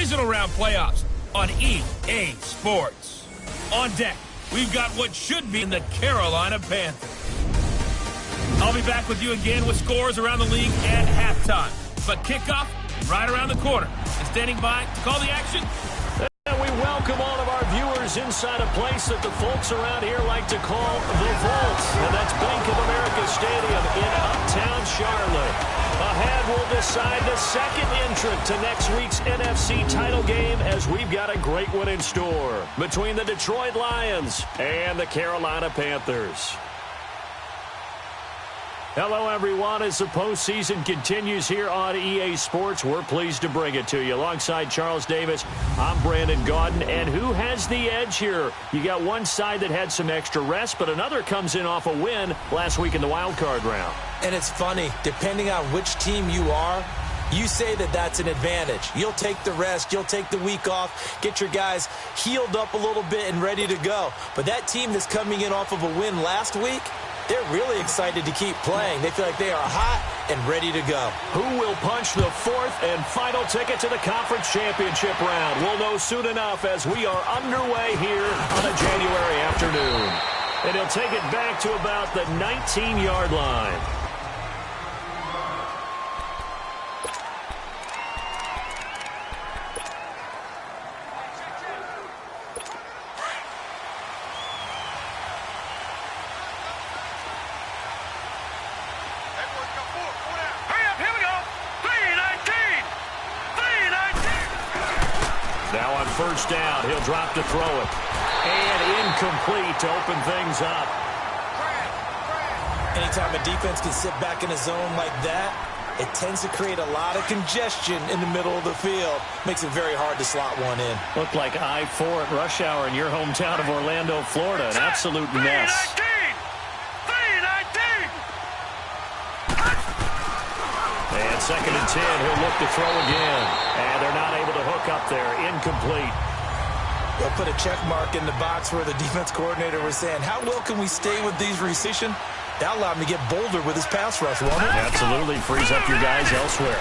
divisional round playoffs on EA Sports. On deck, we've got what should be in the Carolina Panthers. I'll be back with you again with scores around the league at halftime. But kickoff right around the corner. And standing by to call the action. And we welcome all of our viewers inside a place that the folks around here like to call the Vault. And that's Bank of America Stadium in uptown Charlotte. Ahead, we'll decide the second entrant to next week's NFC title game as we've got a great one in store between the Detroit Lions and the Carolina Panthers. Hello, everyone. As the postseason continues here on EA Sports, we're pleased to bring it to you. Alongside Charles Davis, I'm Brandon Gaudin. And who has the edge here? You got one side that had some extra rest, but another comes in off a win last week in the wild card round. And it's funny, depending on which team you are, you say that that's an advantage. You'll take the rest, you'll take the week off, get your guys healed up a little bit and ready to go. But that team that's coming in off of a win last week, they're really excited to keep playing. They feel like they are hot and ready to go. Who will punch the fourth and final ticket to the conference championship round? We'll know soon enough as we are underway here on a January afternoon. And he'll take it back to about the 19-yard line. Now on first down, he'll drop to throw it. And incomplete to open things up. Anytime a defense can sit back in a zone like that, it tends to create a lot of congestion in the middle of the field. Makes it very hard to slot one in. Looked like I-4 at rush hour in your hometown of Orlando, Florida. An absolute mess. And second and 10, he'll look to throw again. And they're not able to hook up there. Incomplete. They'll put a check mark in the box where the defense coordinator was saying, how well can we stay with these receivers? That allowed him to get bolder with his pass rush, won't it? Absolutely. Frees up your guys elsewhere.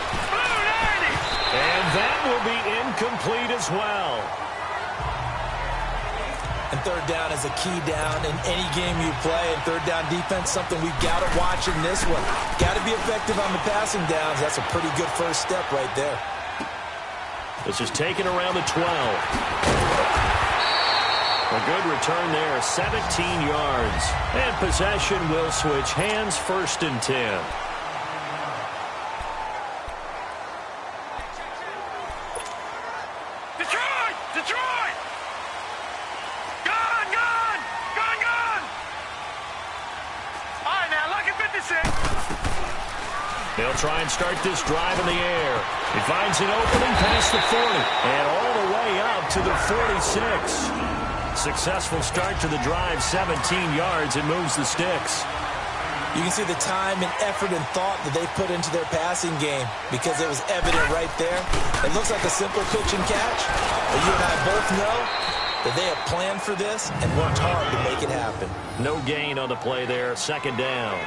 And that will be incomplete as well. And third down is a key down in any game you play. And third down defense, something we've got to watch in this one. Got to be effective on the passing downs. That's a pretty good first step right there. This is taken around the 12. A good return there, 17 yards. And possession will switch hands, first and 10. Detroit! Detroit! Gone! Gone! Gone! Gone! All right, now, lucky 56. They'll try and start this drive in the air. He finds an opening past the 40 and all the way up to the 46. Successful start to the drive, 17 yards, and moves the sticks. You can see the time and effort and thought that they put into their passing game because it was evident right there. It looks like a simple pitch and catch, but you and I both know that they have planned for this and worked hard to make it happen. No gain on the play there, second down.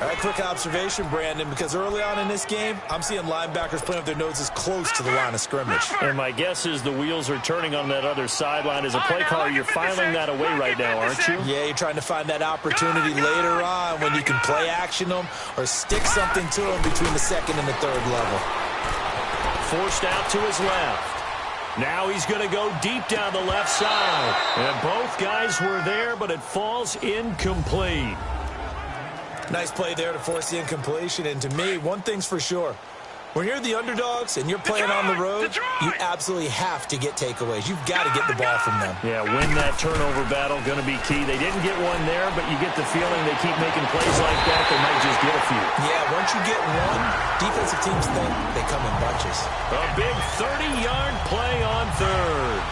All right, quick observation, Brandon, because early on in this game, I'm seeing linebackers playing with their noses close to the line of scrimmage. And my guess is the wheels are turning on that other sideline. As a play caller, you're filing that away right now, aren't you? Yeah, you're trying to find that opportunity later on when you can play action them or stick something to them between the second and the third level. Forced out to his left. Now he's going to go deep down the left side. And both guys were there, but it falls incomplete. Nice play there to force the incompletion. And to me, one thing's for sure. When you're the underdogs and you're playing on the road, you absolutely have to get takeaways. You've got to get the ball from them. Yeah, win that turnover battle, going to be key. They didn't get one there, but you get the feeling they keep making plays like that, they might just get a few. Yeah, once you get one, defensive teams think they come in bunches. A big 30-yard play on third.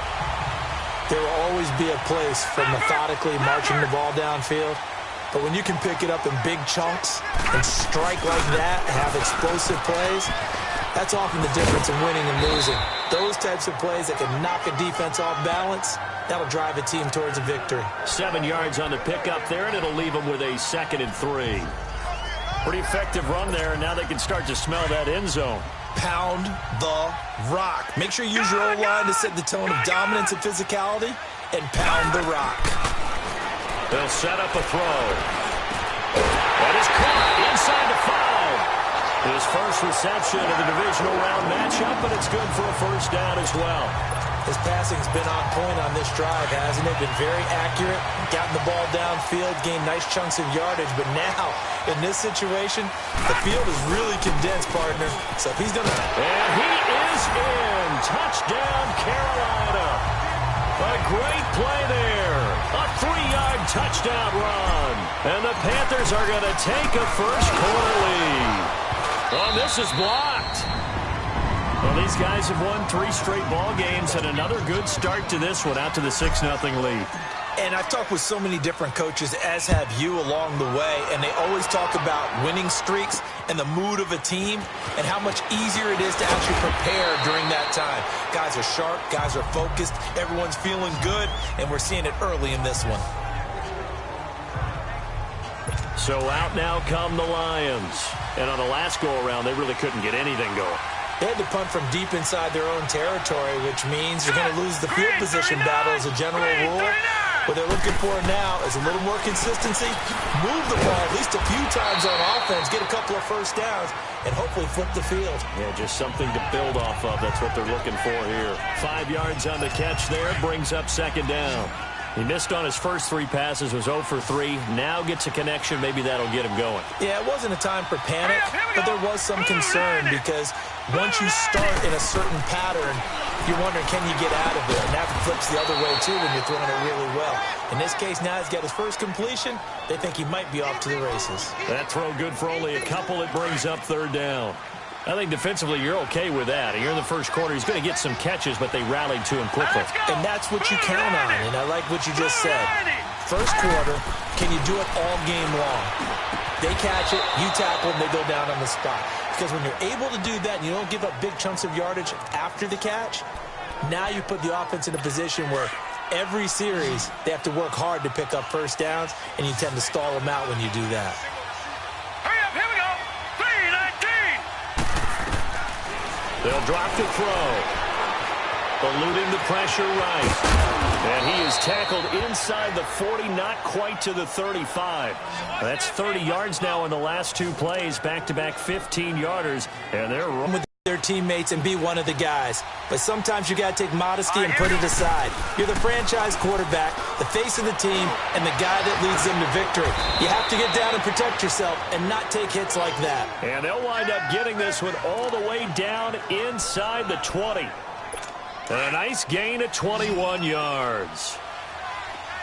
There will always be a place for methodically marching the ball downfield. But when you can pick it up in big chunks and strike like that, have explosive plays, that's often the difference in winning and losing. Those types of plays that can knock a defense off balance, that'll drive a team towards a victory. 7 yards on the pickup there, and it'll leave them with a 2nd and 3. Pretty effective run there, and now they can start to smell that end zone. Pound the rock. Make sure you use your O-line to set the tone of dominance and physicality, and pound the rock. They'll set up a throw. That is caught inside the 5. His first reception of the divisional round matchup, but it's good for a first down as well. His passing's been on point on this drive, hasn't it? Been very accurate, gotten the ball downfield, gained nice chunks of yardage, but now, in this situation, the field is really condensed, partner. So if he's going to... And he is in. Touchdown, Carolina. A great play there. A 3-yard touchdown run. And the Panthers are going to take a first-quarter lead. Oh, this is blocked. Well, these guys have won 3 straight ball games, and another good start to this one, out to the 6-0 lead. And I've talked with so many different coaches, as have you along the way, and they always talk about winning streaks and the mood of a team and how much easier it is to actually prepare during that time. Guys are sharp, guys are focused, everyone's feeling good, and we're seeing it early in this one. So out now come the Lions. And on the last go-around, they really couldn't get anything going. They had to punt from deep inside their own territory, which means you're going to lose the field position battle as a general rule. What they're looking for now is a little more consistency, move the ball at least a few times on offense, get a couple of first downs, and hopefully flip the field. Yeah, just something to build off of. That's what they're looking for here. 5 yards on the catch there, brings up second down. He missed on his first 3 passes, was 0 for 3. Now gets a connection. Maybe that'll get him going. Yeah, it wasn't a time for panic, but there was some concern because once you start in a certain pattern, you're wondering, can you get out of it? And that flips the other way, too, when you're throwing it really well. In this case, now he's got his first completion. They think he might be off to the races. That throw good for only a couple. It brings up third down. I think defensively you're okay with that. Here in the first quarter, he's going to get some catches, but they rallied to him quickly. And that's what you count on, and I like what you just said. First quarter, can you do it all game long? They catch it, you tackle them, they go down on the spot. Because when you're able to do that and you don't give up big chunks of yardage after the catch, now you put the offense in a position where every series they have to work hard to pick up first downs, and you tend to stall them out when you do that. They'll drop the throw. Eluding the pressure right. And he is tackled inside the 40, not quite to the 35. That's 30 yards now in the last 2 plays. Back-to-back 15-yarders. And they're rolling with their teammates and be one of the guys. But sometimes you got to take modesty and put it aside. You're the franchise quarterback, the face of the team, and the guy that leads them to victory. You have to get down and protect yourself and not take hits like that. And they'll wind up getting this one all the way down inside the 20. And a nice gain of 21 yards.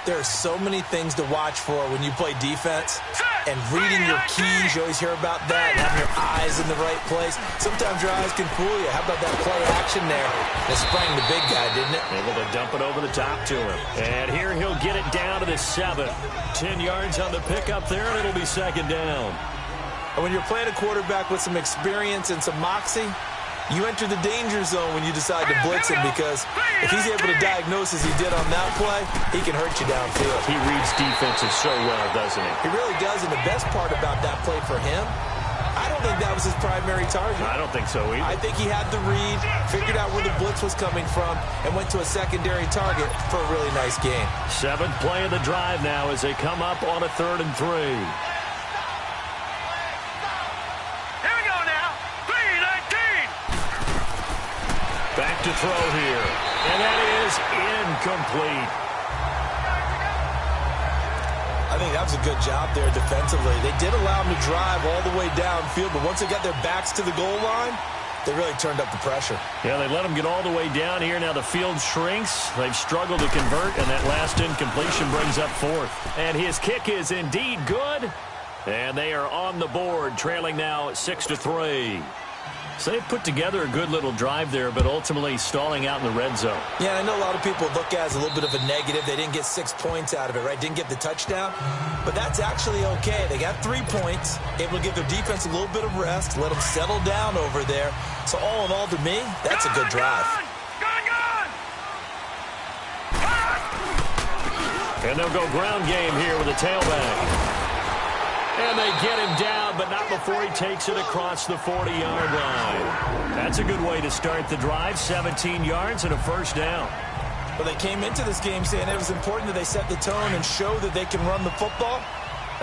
There are so many things to watch for when you play defense. And reading your keys, you always hear about that, and having your eyes in the right place. Sometimes your eyes can fool you. How about that play action there? It sprang the big guy, didn't it? Able to dump it over the top to him. And here he'll get it down to the 7. 10 yards on the pickup there, and it'll be second down. And when you're playing a quarterback with some experience and some moxie, you enter the danger zone when you decide to blitz him, because if he's able to diagnose as he did on that play, he can hurt you downfield. He reads defenses so well, doesn't he? He really does, and the best part about that play for him, I don't think that was his primary target. I don't think so either. I think he had the read, figured out where the blitz was coming from, and went to a secondary target for a really nice game. 7th play of the drive now as they come up on a 3rd and 3. Back to throw here. And that is incomplete. I think that was a good job there defensively. They did allow him to drive all the way downfield, but once they got their backs to the goal line, they really turned up the pressure. Yeah, they let him get all the way down here. Now the field shrinks. They've struggled to convert, and that last incompletion brings up 4th. And his kick is indeed good. And they are on the board, trailing now 6-3. So they put together a good little drive there, but ultimately stalling out in the red zone. Yeah, I know a lot of people look at it as a little bit of a negative. They didn't get 6 points out of it, right? Didn't get the touchdown. But that's actually okay. They got 3 points, able to give their defense a little bit of rest, let them settle down over there. So all in all, to me, that's a good drive. And they'll go ground game here with a tailback. And they get him down, but not before he takes it across the 40-yard line. That's a good way to start the drive. 17 yards and a first down. Well, they came into this game saying it was important that they set the tone and show that they can run the football.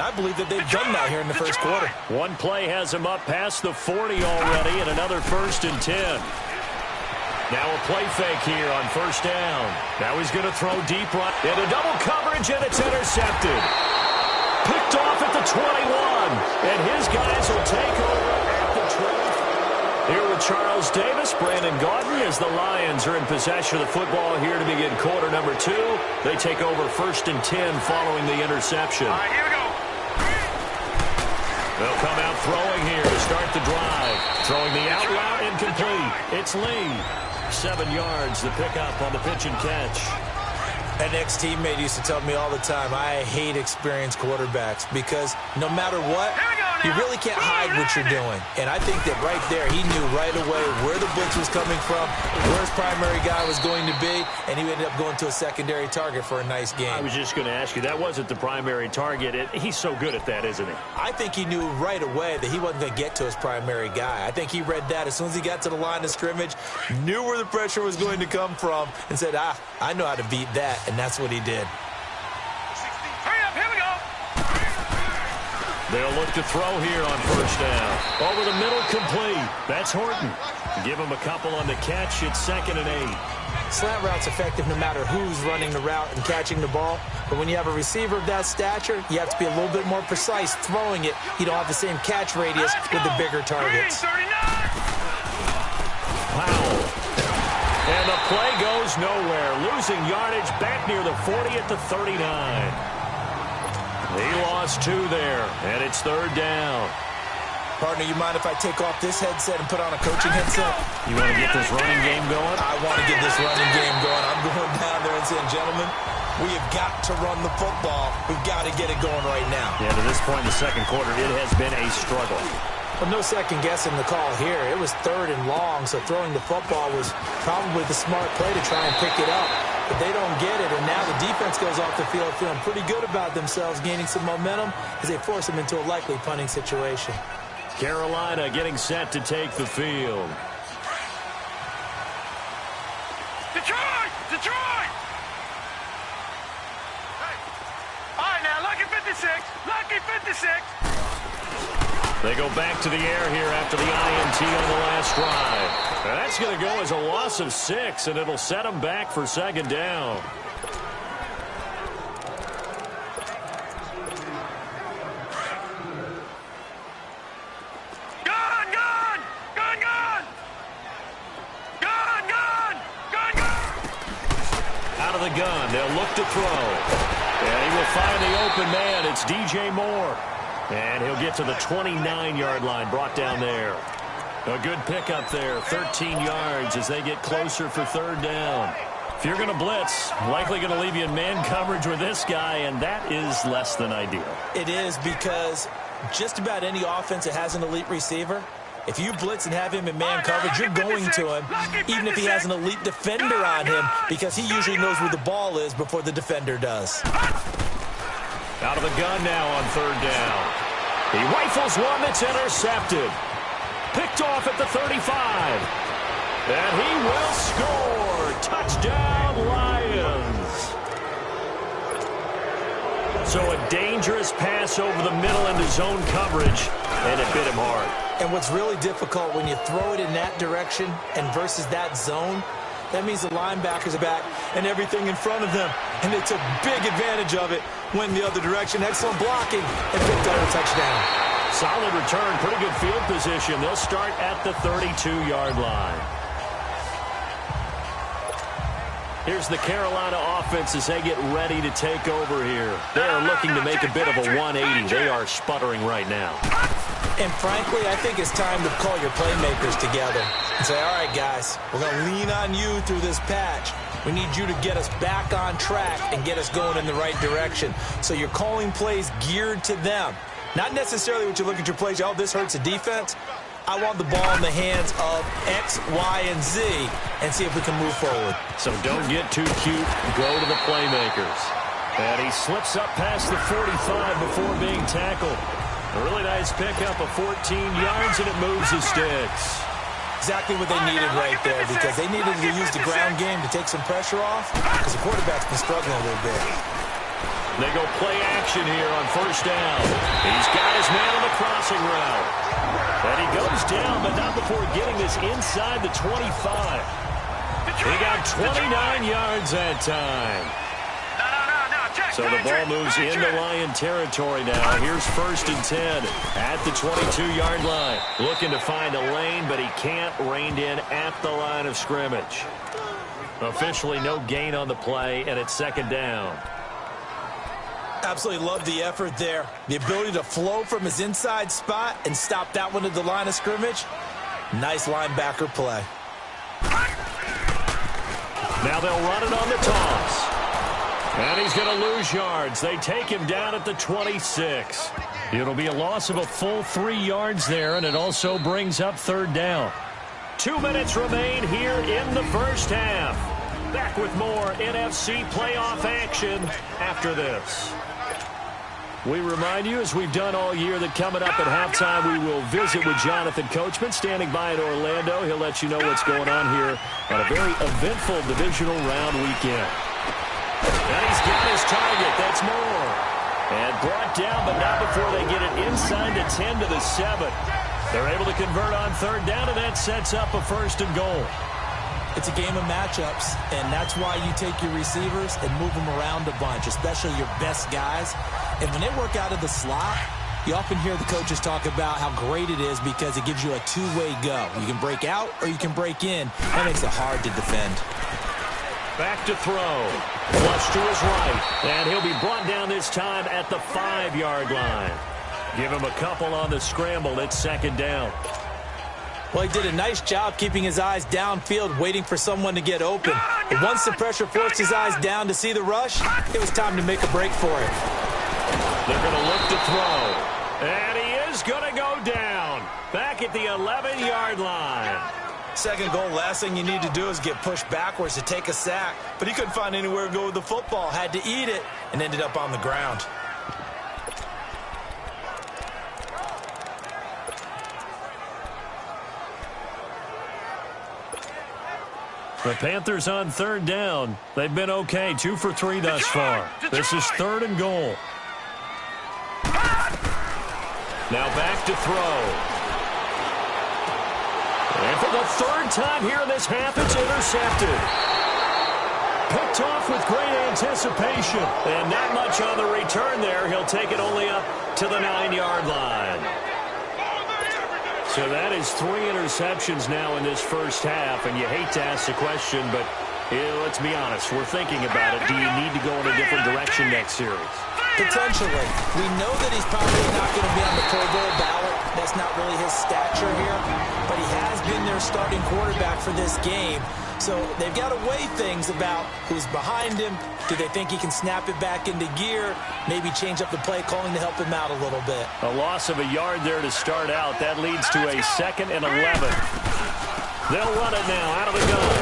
I believe that they've done that here in the first quarter. One play has him up past the 40 already, and another 1st and 10. Now a play fake here on first down. Now he's going to throw deep right into double coverage, and it's intercepted. Picked off at the 21, and his guys will take over at the 20. Here with Charles Davis, Brandon Gaudin, as the Lions are in possession of the football here to begin quarter number 2. They take over 1st and 10 following the interception. All right, here we go. They'll come out throwing here to start the drive. Throwing the out route incomplete. It's Lee. 7 yards, the pickup on the pitch and catch. An ex-teammate used to tell me all the time, I hate experienced quarterbacks because no matter what, you really can't hide what you're doing. And I think that right there, he knew right away where the blitz was coming from, where his primary guy was going to be, and he ended up going to a secondary target for a nice game. I was just going to ask you, that wasn't the primary target. He's so good at that, isn't he? I think he knew right away that he wasn't going to get to his primary guy. I think he read that as soon as he got to the line of scrimmage, knew where the pressure was going to come from, and said, I know how to beat that, and that's what he did. Hurry up, here we go. They'll look to throw here on first down. Over the middle, complete. That's Horton. Give him a couple on the catch. It's 2nd and 8. Slant route's effective no matter who's running the route and catching the ball. But when you have a receiver of that stature, you have to be a little bit more precise throwing it. You don't have the same catch radius with the bigger targets. 39. Wow. And the play goes nowhere. Losing yardage back near the 40 at the 39. He lost 2 there, and it's 3rd down. Partner, you mind if I take off this headset and put on a coaching headset? You want to get this running game going? I want to get this running game going. I'm going down there and saying, gentlemen, we have got to run the football. We've got to get it going right now. Yeah, to this point in the second quarter, it has been a struggle. Well, no second guessing the call here. It was 3rd and long, so throwing the football was probably the smart play to try and pick it up. But they don't get it, and now the defense goes off the field feeling pretty good about themselves, gaining some momentum as they force them into a likely punting situation. Carolina getting set to take the field. Detroit! Detroit! Hey. All right, now, lucky 56. Lucky 56. They go back to the air here after the INT on the last drive. And that's going to go as a loss of 6, and it'll set them back for 2nd down. Gone, gone! Gone, gone! Gone, gone! Gone, gone! Out of the gun, they'll look to throw. And he will find the open man. It's DJ Moore. And he'll get to the 29-yard line, brought down there. A good pickup there, 13 yards as they get closer for 3rd down. If you're going to blitz, likely going to leave you in man coverage with this guy, and that is less than ideal. It is because just about any offense that has an elite receiver, if you blitz and have him in man coverage, you're going to him, even if he has an elite defender on him, because he usually knows where the ball is before the defender does. Out of the gun now on 3rd down. He rifles one that's intercepted. Picked off at the 35. And he will score. Touchdown, Lions. So a dangerous pass over the middle into zone coverage, and it bit him hard. And what's really difficult when you throw it in that direction and versus that zone, that means the linebackers are back and everything in front of them. And they took big advantage of it, went the other direction. Excellent blocking and picked up a touchdown. Solid return, pretty good field position. They'll start at the 32-yard line. Here's the Carolina offense as they get ready to take over here. They are looking to make a bit of a 180. They are sputtering right now. And frankly, I think it's time to call your playmakers together and say, all right, guys, we're going to lean on you through this patch. We need you to get us back on track and get us going in the right direction. So you're calling plays geared to them. Not necessarily when you look at your plays, oh, this hurts the defense. I want the ball in the hands of X, Y, and Z and see if we can move forward. So don't get too cute. Go to the playmakers. And he slips up past the 45 before being tackled. A really nice pickup of 14 yards, and it moves the sticks. Exactly what they needed right there, because they needed to use the ground game to take some pressure off, because the quarterback's been struggling a little bit. They go play action here on first down. He's got his man on the crossing route. And he goes down, but not before getting this inside the 25. He got 29 yards that time. So the ball moves into Lion territory now. Here's 1st and 10 at the 22-yard line. Looking to find a lane, but he can't. Reined in at the line of scrimmage. Officially no gain on the play, and it's 2nd down. Absolutely love the effort there. The ability to flow from his inside spot and stop that one at the line of scrimmage. Nice linebacker play. Now they'll run it on the toss. And he's going to lose yards. They take him down at the 26. It'll be a loss of a full 3 yards there, and it also brings up 3rd down. 2 minutes remain here in the first half. Back with more NFC playoff action after this. We remind you, as we've done all year, that coming up at halftime, we will visit with Jonathan Coachman, standing by in Orlando. He'll let you know what's going on here on a very eventful divisional round weekend. And he's got his target. That's more. And brought down, but not before they get it inside the 10 to the 7. They're able to convert on 3rd down, and that sets up a 1st and goal. It's a game of matchups, and that's why you take your receivers and move them around a bunch, especially your best guys. And when they work out of the slot, you often hear the coaches talk about how great it is because it gives you a two-way go. You can break out or you can break in. That makes it hard to defend. Back to throw. Flush to his right. And he'll be brought down this time at the 5-yard line. Give him a couple on the scramble. It's 2nd down. Well, he did a nice job keeping his eyes downfield, waiting for someone to get open. But once the pressure forced his eyes down to see the rush, it was time to make a break for it. They're going to look to throw. And he is going to go down. Back at the 11-yard line. 2nd goal, last thing you need to do is get pushed backwards to take a sack. But he couldn't find anywhere to go with the football, had to eat it, and ended up on the ground. The Panthers on 3rd down. They've been okay, 2 for 3 thus far. This is 3rd and goal. Now back to throw. And for the 3rd time here in this half, it's intercepted. Picked off with great anticipation. And not much on the return there. He'll take it only up to the 9-yard line. So that is 3 interceptions now in this first half. And you hate to ask the question, but let's be honest. We're thinking about it. Do you need to go in a different direction next series? Potentially. We know that he's probably not going to be on the Pro Bowl ballot. That's not really his stature here. But he has been their starting quarterback for this game. So they've got to weigh things about who's behind him. Do they think he can snap it back into gear? Maybe change up the play calling to help him out a little bit. A loss of a yard there to start out. That leads to a 2nd and 11. They'll run it now out of the gun.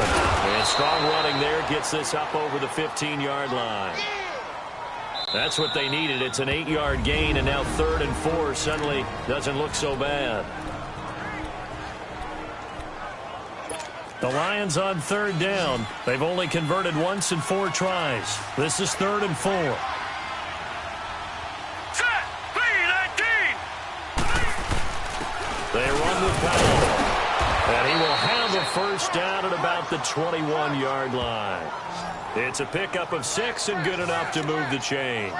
And strong running there gets this up over the 15-yard line. That's what they needed. It's an 8-yard gain, and now 3rd and 4 suddenly doesn't look so bad. The Lions on 3rd down. They've only converted once in 4 tries. This is 3rd and 4. Set, 3-19. They run with Powell. And he will have a 1st down at about the 21-yard line. It's a pickup of 6 and good enough to move the chains.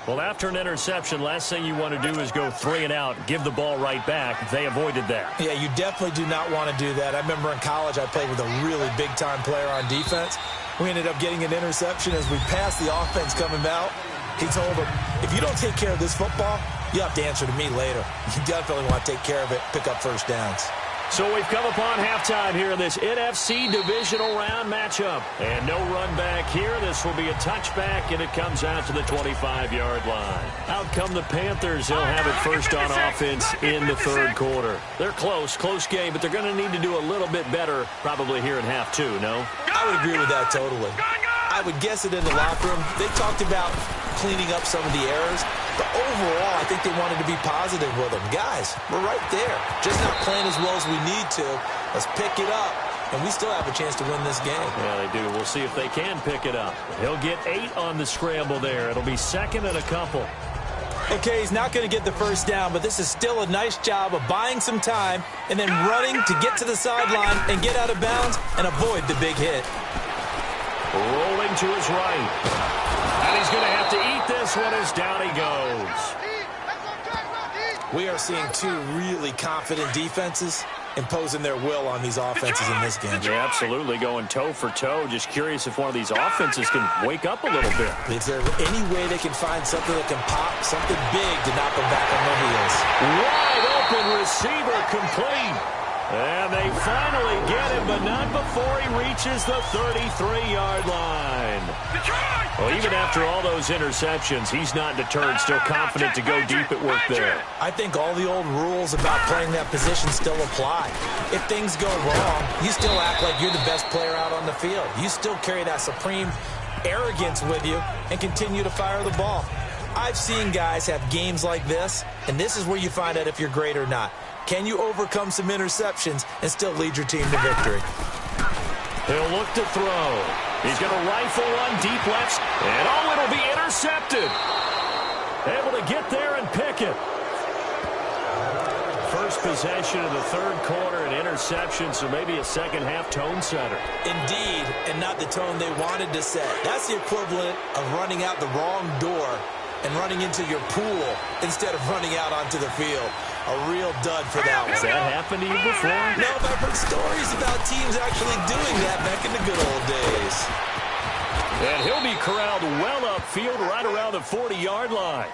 Well, after an interception, last thing you want to do is go 3 and out, give the ball right back. They avoided that. Yeah, you definitely do not want to do that. I remember in college I played with a really big-time player on defense. We ended up getting an interception as we passed the offense coming out. He told him, if you don't take care of this football, you have to answer to me later. You definitely want to take care of it, pick up 1st downs. So we've come upon halftime here in this NFC divisional round matchup. And no run back here. This will be a touchback, and it comes out to the 25-yard line. Out come the Panthers. They'll have it first on offense in the 3rd quarter. They're close game, but they're going to need to do a little bit better probably here in half 2, no? I would agree with that totally. I would guess it in the locker room. They talked about cleaning up some of the errors. But overall, I think they wanted to be positive with them. Guys, we're right there. Just not playing as well as we need to. Let's pick it up. And we still have a chance to win this game. Yeah, they do. We'll see if they can pick it up. He'll get 8 on the scramble there. It'll be second and a couple. Okay, he's not going to get the first down, but this is still a nice job of buying some time and then running to get to the sideline and get out of bounds and avoid the big hit. Rolling to his right. And he's going to have to eat this one as down he goes. We are seeing two really confident defenses imposing their will on these offenses in this game. Yeah, absolutely, going toe for toe. Just curious if one of these offenses can wake up a little bit. Is there any way they can find something that can pop, something big to knock them back on their heels? Wide open receiver complete. And they finally get him, but not before he reaches the 33-yard line. Well, even after all those interceptions, he's not deterred, still confident to go deep at work there. I think all the old rules about playing that position still apply. If things go wrong, you still act like you're the best player out on the field. You still carry that supreme arrogance with you and continue to fire the ball. I've seen guys have games like this, and this is where you find out if you're great or not. Can you overcome some interceptions and still lead your team to victory? He'll look to throw. He's going to rifle one deep left, and oh, it'll be intercepted. Able to get there and pick it. First possession of the third quarter, an interception, so maybe a second-half tone setter. Indeed, and not the tone they wanted to set. That's the equivalent of running out the wrong door and running into your pool instead of running out onto the field. A real dud for that one. Has that happened to you before? No, but I've heard stories about teams actually doing that back in the good old days. And he'll be corralled well upfield right around the 40-yard line.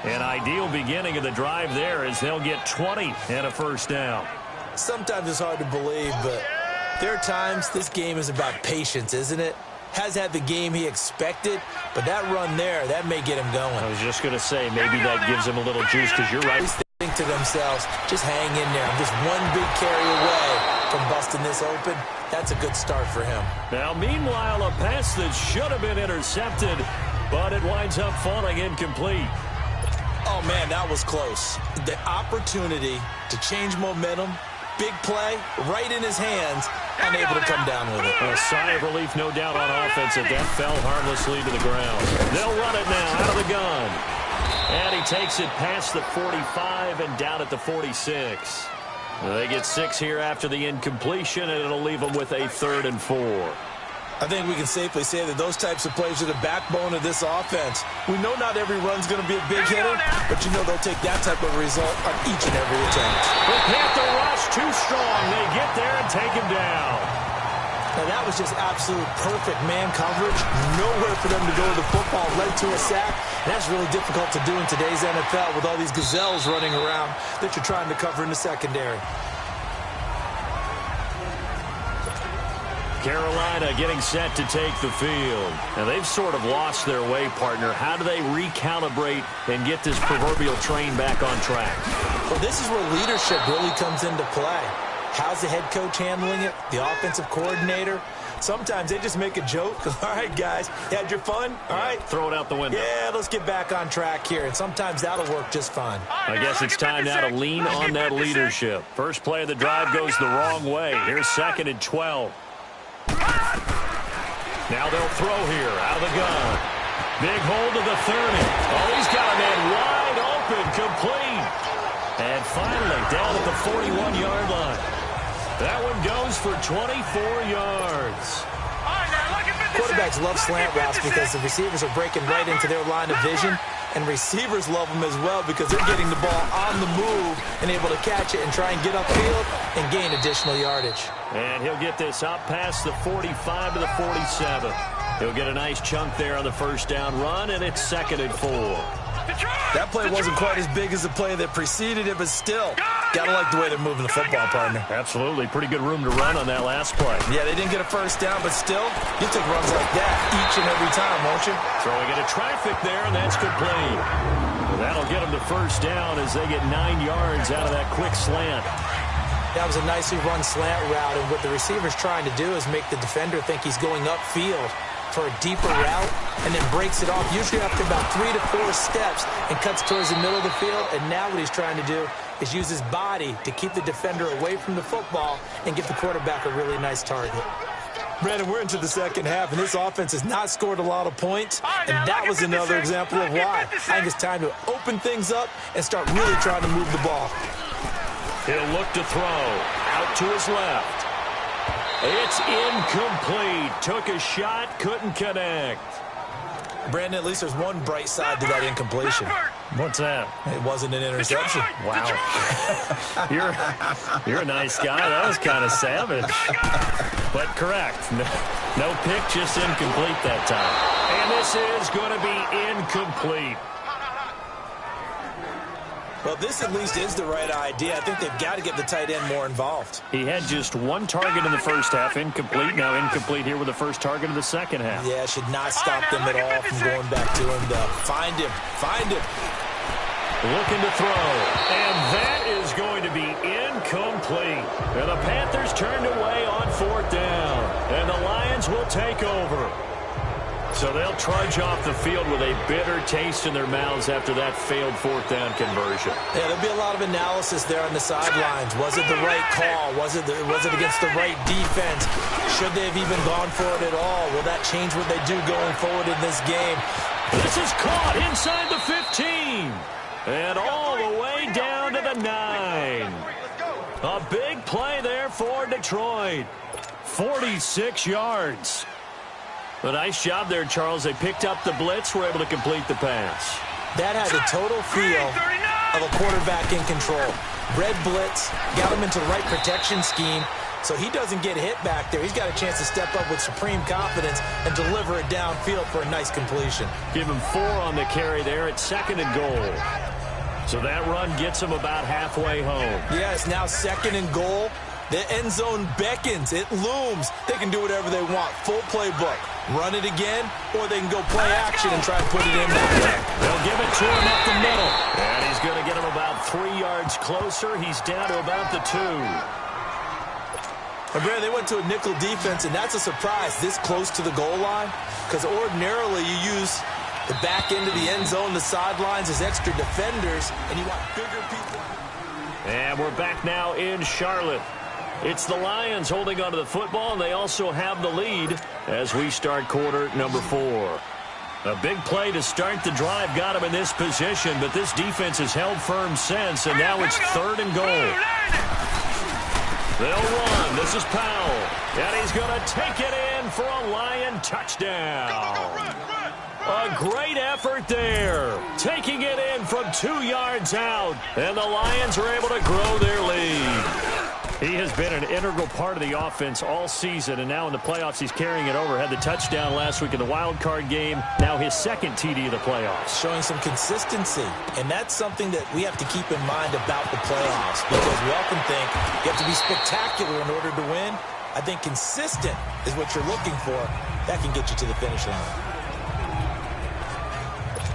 An ideal beginning of the drive there as they'll get 20 and a first down. Sometimes it's hard to believe, but there are times this game is about patience, isn't it? Has had the game he expected, but that run there, that may get him going. I was just going to say, maybe that gives him a little juice because you're right. They think to themselves, just hang in there. I'm just one big carry away from busting this open. That's a good start for him. Now, meanwhile, a pass that should have been intercepted, but it winds up falling incomplete. Oh, man, that was close. The opportunity to change momentum, big play, right in his hands, unable to come down with it. A sigh of relief, no doubt, on offense that fell harmlessly to the ground. They'll run it now out of the gun. And he takes it past the 45 and down at the 46. They get 6 here after the incompletion, and it'll leave them with a 3rd and 4. I think we can safely say that those types of plays are the backbone of this offense. We know not every run's going to be a big hitter, but you know they'll take that type of result on each and every attempt. The Panther rush too strong. They get there and take him down. Now that was just absolute perfect man coverage. Nowhere for them to go with the football, led to a sack. And that's really difficult to do in today's NFL with all these gazelles running around that you're trying to cover in the secondary. Carolina getting set to take the field. Now, they've sort of lost their way, partner. How do they recalibrate and get this proverbial train back on track? Well, this is where leadership really comes into play. How's the head coach handling it? The offensive coordinator? Sometimes they just make a joke. All right, guys, you had your fun? All right. Throw it out the window. Yeah, let's get back on track here. And sometimes that'll work just fine. I guess it's time now to lean on that leadership. First play of the drive goes the wrong way. Here's 2nd and 12. Now they'll throw here out of the gun. Big hold to the 30. Oh, he's got a man wide open, complete. And finally down at the 41-yard line. That one goes for 24 yards. Quarterbacks love slant routes because the receivers are breaking right into their line of vision. And receivers love them as well because they're getting the ball on the move and able to catch it and try and get upfield and gain additional yardage. And he'll get this up past the 45 to the 47. He'll get a nice chunk there on the first down run, and it's 2nd and 4. That play wasn't quite as big as the play that preceded it, but still, gotta like the way they're moving the football, partner. Absolutely. Pretty good room to run on that last play. Yeah, they didn't get a first down, but still, you'll take runs like that each and every time, won't you? Throwing into traffic there, and that's complete. That'll get them to first down as they get 9 yards out of that quick slant. That was a nicely run slant route, and what the receiver's trying to do is make the defender think he's going upfield. for a deeper route and then breaks it off, usually after about 3 to 4 steps, and cuts towards the middle of the field. And now what he's trying to do is use his body to keep the defender away from the football and give the quarterback a really nice target. Brandon, we're into the second half, and this offense has not scored a lot of points, and that was another example of why. I think it's time to open things up and start really trying to move the ball. He'll look to throw. Out to his left. It's incomplete. Took a shot, couldn't connect. Brandon, at least there's one bright side to that incompletion. What's that? It wasn't an interception. Wow. You're a nice guy. That was kind of savage. But correct. No pick, just incomplete that time. And this is going to be incomplete. Well, this at least is the right idea. I think they've got to get the tight end more involved. He had just one target in the first half, incomplete. Now incomplete here with the first target of the second half. Yeah, should not stop them at all from going back to him. Find him. Looking to throw. And that is going to be incomplete. And the Panthers turned away on fourth down. And the Lions will take over. So they'll trudge off the field with a bitter taste in their mouths after that failed fourth down conversion. Yeah, there'll be a lot of analysis there on the sidelines. Was it the right call? Was it against the right defense? Should they have even gone for it at all? Will that change what they do going forward in this game? This is caught inside the 15. And all the way down to the 9. A big play there for Detroit. 46 yards. A nice job there, Charles. They picked up the blitz, were able to complete the pass. That had the total feel of a quarterback in control. Red blitz, got him into the right protection scheme, so he doesn't get hit back there. He's got a chance to step up with supreme confidence and deliver it downfield for a nice completion. Give him 4 on the carry there at 2nd and goal. So that run gets him about halfway home. Yeah, it's now 2nd and goal. The end zone beckons. It looms. They can do whatever they want. Full playbook. Run it again, or they can go play action and try to put it in that way. They'll give it to him up the middle. And he's going to get him about 3 yards closer. He's down to about the 2. Brad, they went to a nickel defense, and that's a surprise this close to the goal line, because ordinarily you use the back end of the end zone, the sidelines as extra defenders, and you want bigger people. And we're back now in Charlotte. It's the Lions holding onto the football, and they also have the lead as we start quarter number 4. A big play to start the drive got him in this position, but this defense has held firm since, and now it's 3rd and goal. They'll run. This is Powell, and he's going to take it in for a Lion touchdown. A great effort there, taking it in from 2 yards out, and the Lions are able to grow their lead. He has been an integral part of the offense all season, and now in the playoffs he's carrying it over. Had the touchdown last week in the wild card game, now his 2nd TD of the playoffs. Showing some consistency, and that's something that we have to keep in mind about the playoffs, because we often think you have to be spectacular in order to win. I think consistent is what you're looking for. That can get you to the finish line.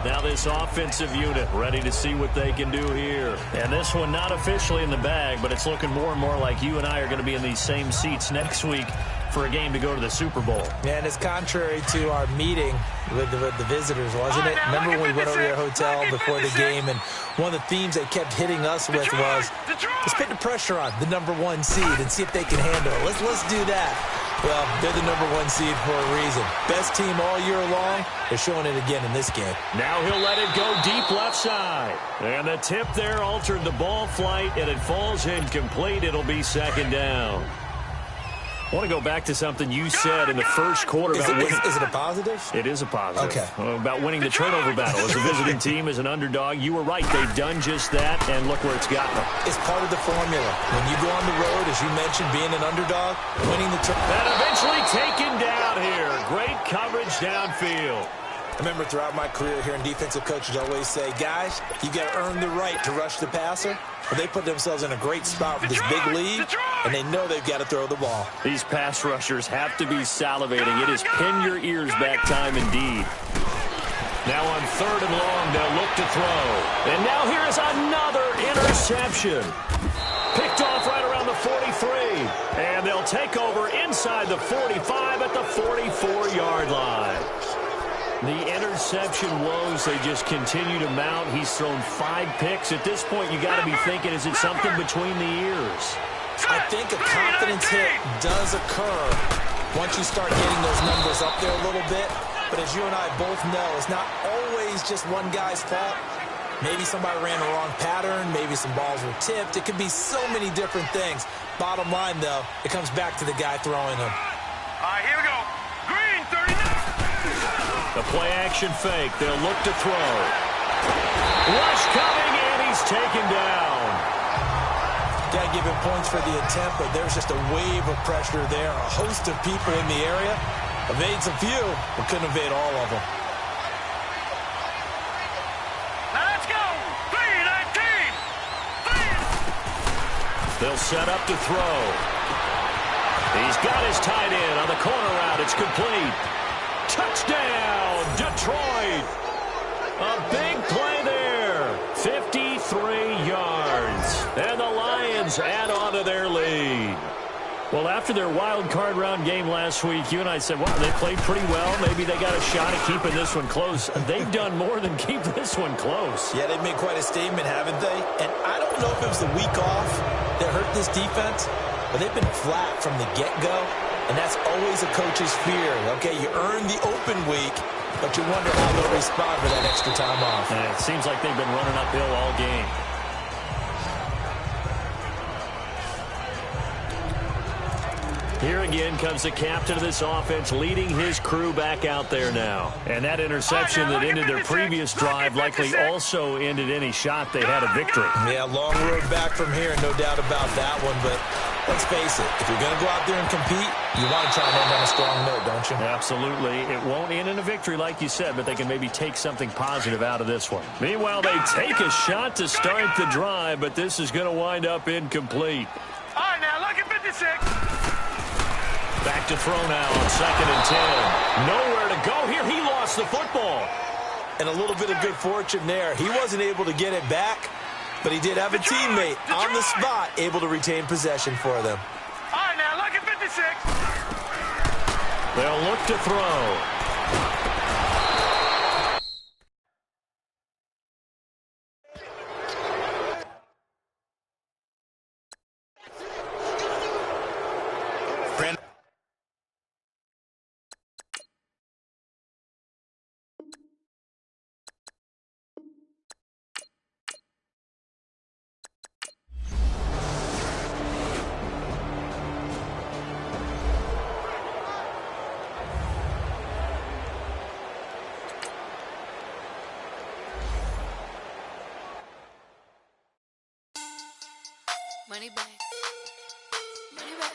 Now this offensive unit ready to see what they can do here. And this one not officially in the bag, but it's looking more and more like you and I are going to be in these same seats next week for a game to go to the Super Bowl. Yeah, and it's contrary to our meeting with the visitors, wasn't it? Remember when we went over to your hotel before the game, and one of the themes they kept hitting us with was, let's put the pressure on the #1 seed and see if they can handle it. Let's do that. Well, they're the #1 seed for a reason. Best team all year long. They're showing it again in this game. Now he'll let it go deep left side. And the tip there altered the ball flight, and it falls incomplete. It'll be 2nd down. I want to go back to something you said in the first quarter about winning. Is it a positive? It is a positive. Okay. About winning the turnover battle. As a visiting team, as an underdog, you were right. They've done just that, and look where it's gotten them. It's part of the formula. When you go on the road, as you mentioned, being an underdog, winning the turnover. And eventually taken down here. Great coverage downfield. I remember throughout my career hearing defensive coaches always say, guys, you got to earn the right to rush the passer. But they put themselves in a great spot with this big lead, and they know they've got to throw the ball. These pass rushers have to be salivating. It is pin your ears back time indeed. Now on 3rd and long, they'll look to throw. And now here's another interception. Picked off right around the 43. And they'll take over inside the 45 at the 44-yard line. The interception woes, they just continue to mount. He's thrown 5 picks. At this point, you got to be thinking, is it something between the ears? I think a confidence hit does occur once you start getting those numbers up there a little bit. But as you and I both know, it's not always just one guy's fault. Maybe somebody ran the wrong pattern. Maybe some balls were tipped. It could be so many different things. Bottom line, though, it comes back to the guy throwing them. All right, here we go. Green, 39. The play-action fake. They'll look to throw. Rush coming, and he's taken down. Got to give him points for the attempt, but there's just a wave of pressure there. A host of people in the area. Evades a few, but couldn't evade all of them. Now let's go. 3-19. They'll set up to throw. He's got his tight end on the corner route. It's complete. Touchdown, Detroit. A big play there. 53 yards. And the Lions add on to their lead. Well, after their wild card round game last week, you and I said, wow, they played pretty well. Maybe they got a shot at keeping this one close. They've done more than keep this one close. Yeah, they've made quite a statement, haven't they? And I don't know if it was the week off that hurt this defense, but they've been flat from the get-go, and that's always a coach's fear. Okay, you earn the open week, but you wonder how they'll respond for that extra time off. And it seems like they've been running uphill all game. Here again comes the captain of this offense leading his crew back out there now. And that interception that ended their previous drive likely also ended any shot they had a victory. Yeah, long road back from here, no doubt about that one. But let's face it, if you're going to go out there and compete, you want to try and end on a strong note, don't you? Absolutely. It won't end in a victory like you said, but they can maybe take something positive out of this one. Meanwhile, they take a shot to start the drive, but this is going to wind up incomplete. All right, now look at 56. Back to throw now on 2nd and 10. Nowhere to go here. He lost the football. And a little bit of good fortune there. He wasn't able to get it back, but he did have a teammate on the spot able to retain possession for them. All right, now look at 56. They'll look to throw. Money back. Money back.